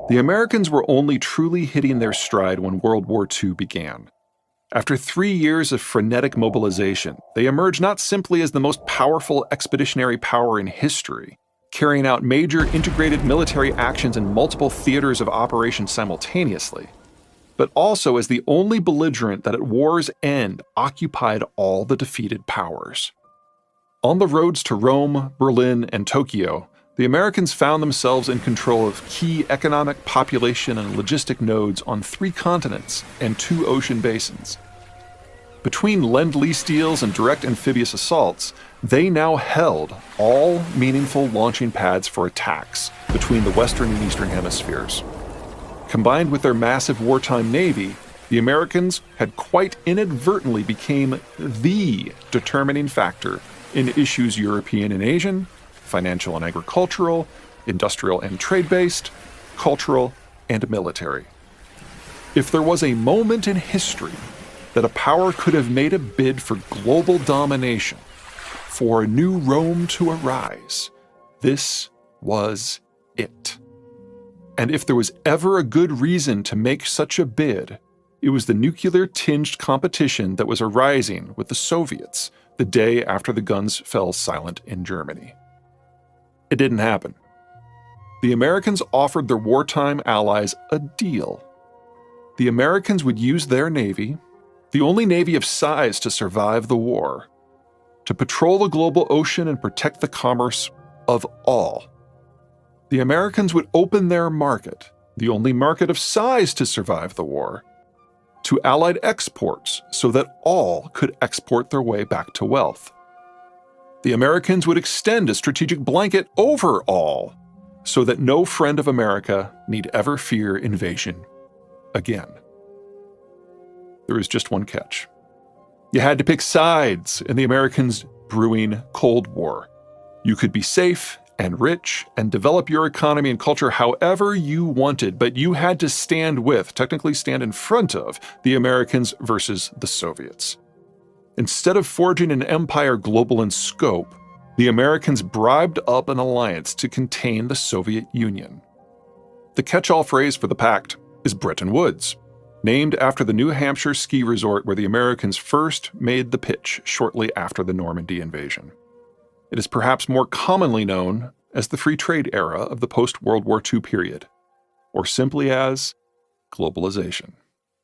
The Americans were only truly hitting their stride when World War II began. After 3 years of frenetic mobilization, they emerged not simply as the most powerful expeditionary power in history, carrying out major integrated military actions in multiple theaters of operation simultaneously, but also as the only belligerent that at war's end occupied all the defeated powers. On the roads to Rome, Berlin, and Tokyo, the Americans found themselves in control of key economic, population, and logistic nodes on 3 continents and 2 ocean basins. Between Lend-Lease deals and direct amphibious assaults, they now held all meaningful launching pads for attacks between the Western and Eastern hemispheres. Combined with their massive wartime navy, the Americans had quite inadvertently become the determining factor in issues European and Asian, financial and agricultural, industrial and trade-based, cultural, and military. If there was a moment in history that a power could have made a bid for global domination, for a new Rome to arise, this was it. And if there was ever a good reason to make such a bid, it was the nuclear-tinged competition that was arising with the Soviets the day after the guns fell silent in Germany. It didn't happen. The Americans offered their wartime allies a deal. The Americans would use their navy, the only navy of size to survive the war, to patrol the global ocean and protect the commerce of all. The Americans would open their market, the only market of size to survive the war, to Allied exports so that all could export their way back to wealth. The Americans would extend a strategic blanket over all so that no friend of America need ever fear invasion again. There was just one catch. You had to pick sides in the Americans' brewing Cold War. You could be safe and rich and develop your economy and culture however you wanted, but you had to stand with, technically stand in front of, the Americans versus the Soviets. Instead of forging an empire global in scope, the Americans bribed up an alliance to contain the Soviet Union. The catch-all phrase for the pact is Bretton Woods, named after the New Hampshire ski resort where the Americans first made the pitch shortly after the Normandy invasion. It is perhaps more commonly known as the free trade era of the post-World War II period, or simply as globalization.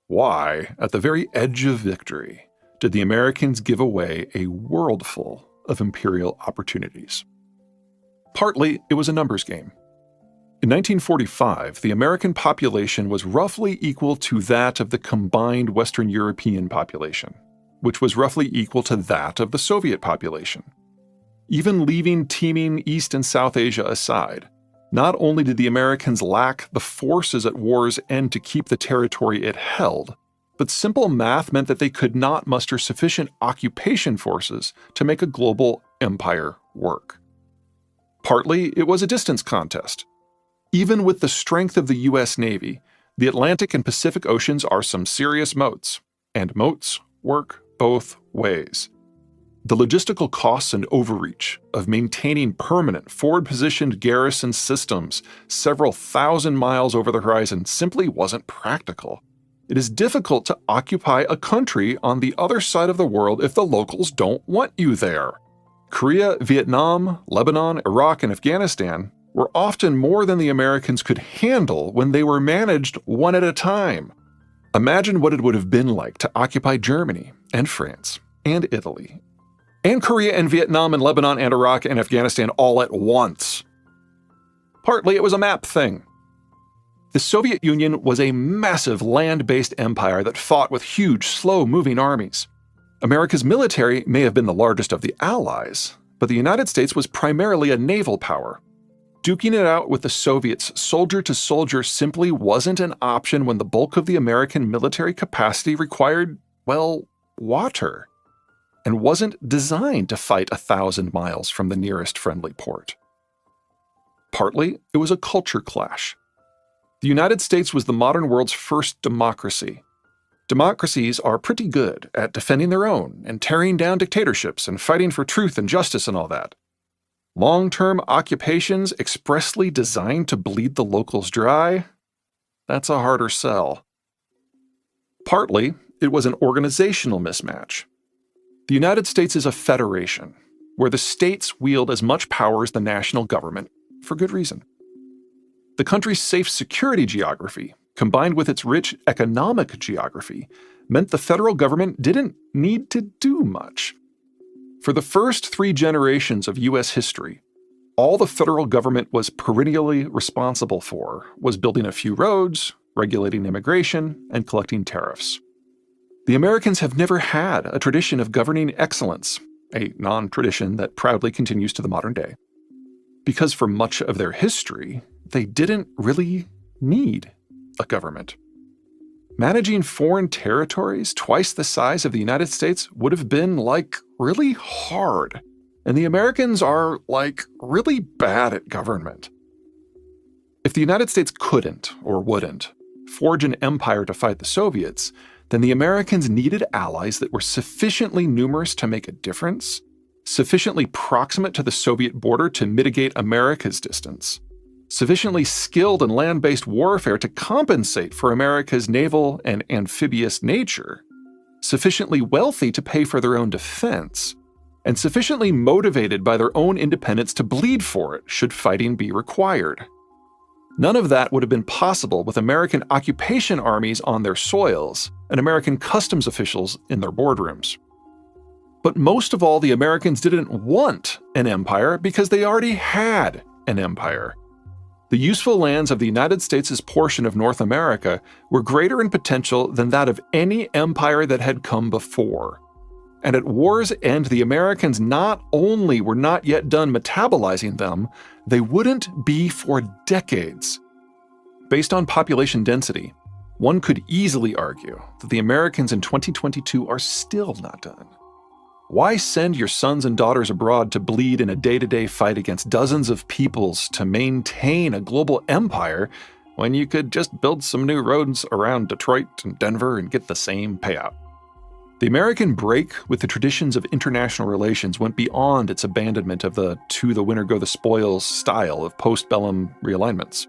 Why, at the very edge of victory, did the Americans give away a worldful of imperial opportunities? Partly, it was a numbers game. In 1945, the American population was roughly equal to that of the combined Western European population, which was roughly equal to that of the Soviet population. Even leaving teeming East and South Asia aside, not only did the Americans lack the forces at war's end to keep the territory it held, but simple math meant that they could not muster sufficient occupation forces to make a global empire work. Partly, it was a distance contest. Even with the strength of the U.S. Navy, the Atlantic and Pacific Oceans are some serious moats, and moats work both ways. The logistical costs and overreach of maintaining permanent, forward-positioned garrison systems several thousand miles over the horizon simply wasn't practical. It is difficult to occupy a country on the other side of the world if the locals don't want you there. Korea, Vietnam, Lebanon, Iraq, and Afghanistan were often more than the Americans could handle when they were managed one at a time. Imagine what it would have been like to occupy Germany and France and Italy and Korea and Vietnam and Lebanon and Iraq and Afghanistan all at once. Partly it was a map thing. The Soviet Union was a massive land-based empire that fought with huge, slow-moving armies. America's military may have been the largest of the Allies, but the United States was primarily a naval power. Duking it out with the Soviets soldier to soldier simply wasn't an option when the bulk of the American military capacity required, well, water, and wasn't designed to fight 1,000 miles from the nearest friendly port. Partly, it was a culture clash. The United States was the modern world's first democracy. Democracies are pretty good at defending their own and tearing down dictatorships and fighting for truth and justice and all that. Long-term occupations expressly designed to bleed the locals dry? That's a harder sell. Partly, it was an organizational mismatch. The United States is a federation, where the states wield as much power as the national government, for good reason. The country's safe security geography, combined with its rich economic geography, meant the federal government didn't need to do much. For the first 3 generations of U.S. history, all the federal government was perennially responsible for was building a few roads, regulating immigration, and collecting tariffs. The Americans have never had a tradition of governing excellence, a non-tradition that proudly continues to the modern day. Because for much of their history, they didn't really need a government. Managing foreign territories twice the size of the United States would have been, really hard. And the Americans are, really bad at government. If the United States couldn't, or wouldn't, forge an empire to fight the Soviets, then the Americans needed allies that were sufficiently numerous to make a difference, sufficiently proximate to the Soviet border to mitigate America's distance, sufficiently skilled in land-based warfare to compensate for America's naval and amphibious nature, sufficiently wealthy to pay for their own defense, and sufficiently motivated by their own independence to bleed for it should fighting be required. None of that would have been possible with American occupation armies on their soils and American customs officials in their boardrooms. But most of all, the Americans didn't want an empire because they already had an empire. The useful lands of the United States' portion of North America were greater in potential than that of any empire that had come before. And at war's end, the Americans not only were not yet done metabolizing them, they wouldn't be for decades. Based on population density, one could easily argue that the Americans in 2022 are still not done. Why send your sons and daughters abroad to bleed in a day-to-day fight against dozens of peoples to maintain a global empire when you could just build some new roads around Detroit and Denver and get the same payout? The American break with the traditions of international relations went beyond its abandonment of the to the winner go the spoils style of postbellum realignments.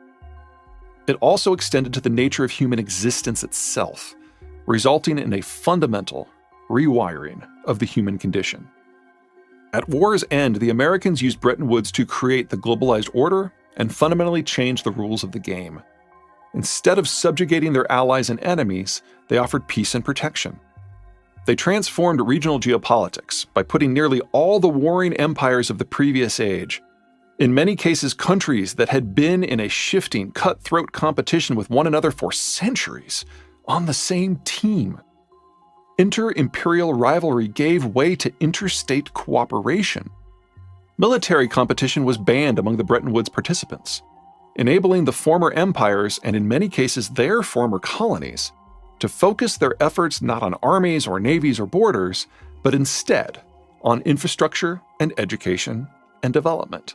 It also extended to the nature of human existence itself, resulting in a fundamental rewiring of the human condition. At war's end, the Americans used Bretton Woods to create the globalized order and fundamentally change the rules of the game. Instead of subjugating their allies and enemies, they offered peace and protection. They transformed regional geopolitics by putting nearly all the warring empires of the previous age, in many cases countries that had been in a shifting, cutthroat competition with one another for centuries, on the same team. Inter-imperial rivalry gave way to interstate cooperation. Military competition was banned among the Bretton Woods participants, enabling the former empires, and in many cases their former colonies, to focus their efforts not on armies or navies or borders, but instead on infrastructure and education and development.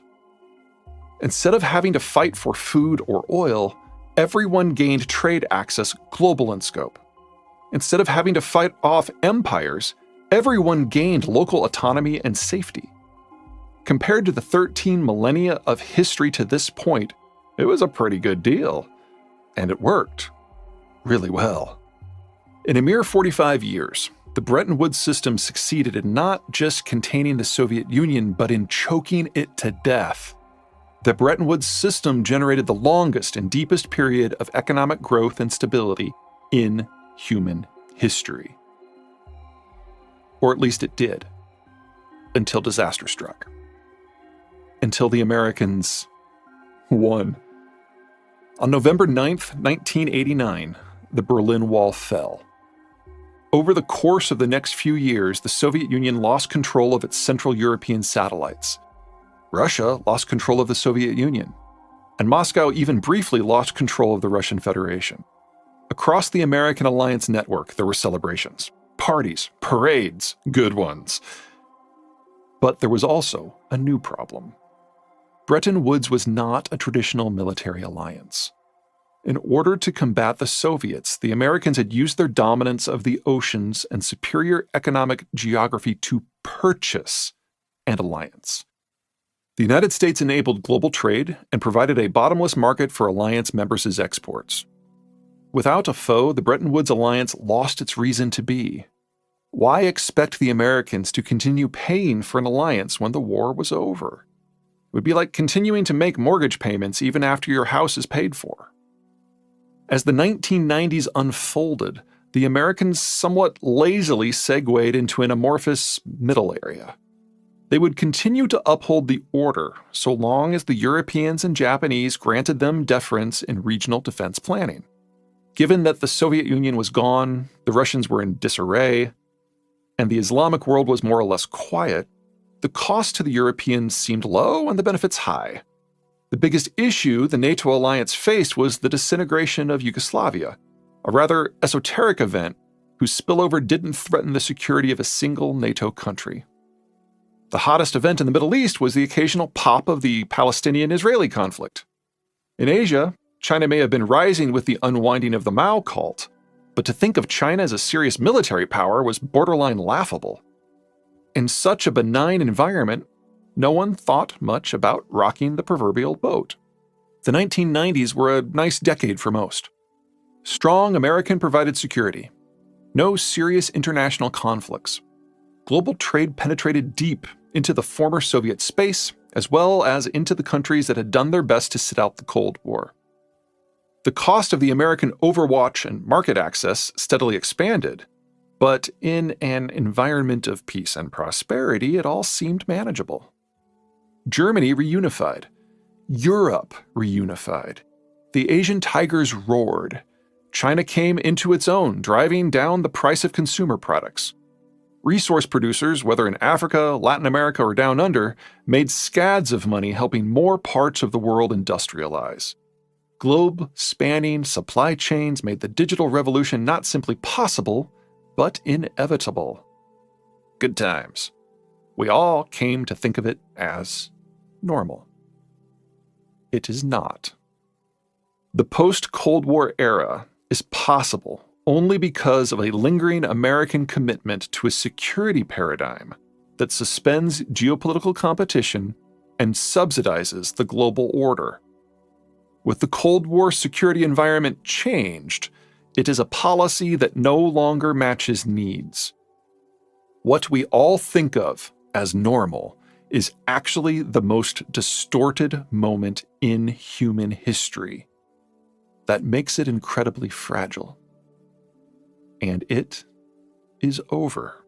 Instead of having to fight for food or oil, everyone gained trade access global in scope. Instead of having to fight off empires, everyone gained local autonomy and safety. Compared to the 13 millennia of history to this point, it was a pretty good deal. And it worked really well. In a mere 45 years, the Bretton Woods system succeeded in not just containing the Soviet Union, but in choking it to death. The Bretton Woods system generated the longest and deepest period of economic growth and stability in human history. Or at least it did, until disaster struck. Until the Americans won. On November 9th, 1989, the Berlin Wall fell. Over the course of the next few years, the Soviet Union lost control of its Central European satellites. Russia lost control of the Soviet Union, and Moscow even briefly lost control of the Russian Federation. Across the American alliance network, there were celebrations, parties, parades, good ones. But there was also a new problem. Bretton Woods was not a traditional military alliance. In order to combat the Soviets, the Americans had used their dominance of the oceans and superior economic geography to purchase an alliance. The United States enabled global trade and provided a bottomless market for alliance members' exports. Without a foe, the Bretton Woods alliance lost its reason to be. Why expect the Americans to continue paying for an alliance when the war was over? It would be like continuing to make mortgage payments even after your house is paid for. As the 1990s unfolded, the Americans somewhat lazily segued into an amorphous middle area. They would continue to uphold the order so long as the Europeans and Japanese granted them deference in regional defense planning. Given that the Soviet Union was gone, the Russians were in disarray, and the Islamic world was more or less quiet, the cost to the Europeans seemed low and the benefits high. The biggest issue the NATO alliance faced was the disintegration of Yugoslavia, a rather esoteric event whose spillover didn't threaten the security of a single NATO country. The hottest event in the Middle East was the occasional pop of the Palestinian-Israeli conflict. In Asia, China may have been rising with the unwinding of the Mao cult, but to think of China as a serious military power was borderline laughable. In such a benign environment, no one thought much about rocking the proverbial boat. The 1990s were a nice decade for most. Strong American-provided security. No serious international conflicts. Global trade penetrated deep into the former Soviet space, as well as into the countries that had done their best to sit out the Cold War. The cost of the American overwatch and market access steadily expanded, but in an environment of peace and prosperity, it all seemed manageable. Germany reunified. Europe reunified. The Asian tigers roared. China came into its own, driving down the price of consumer products. Resource producers, whether in Africa, Latin America, or down under, made scads of money helping more parts of the world industrialize. Globe-spanning supply chains made the digital revolution not simply possible, but inevitable. Good times. We all came to think of it as normal. It is not. The post-Cold War era is possible only because of a lingering American commitment to a security paradigm that suspends geopolitical competition and subsidizes the global order. With the Cold War security environment changed, it is a policy that no longer matches needs. What we all think of as normal is actually the most distorted moment in human history. That makes it incredibly fragile. And it is over.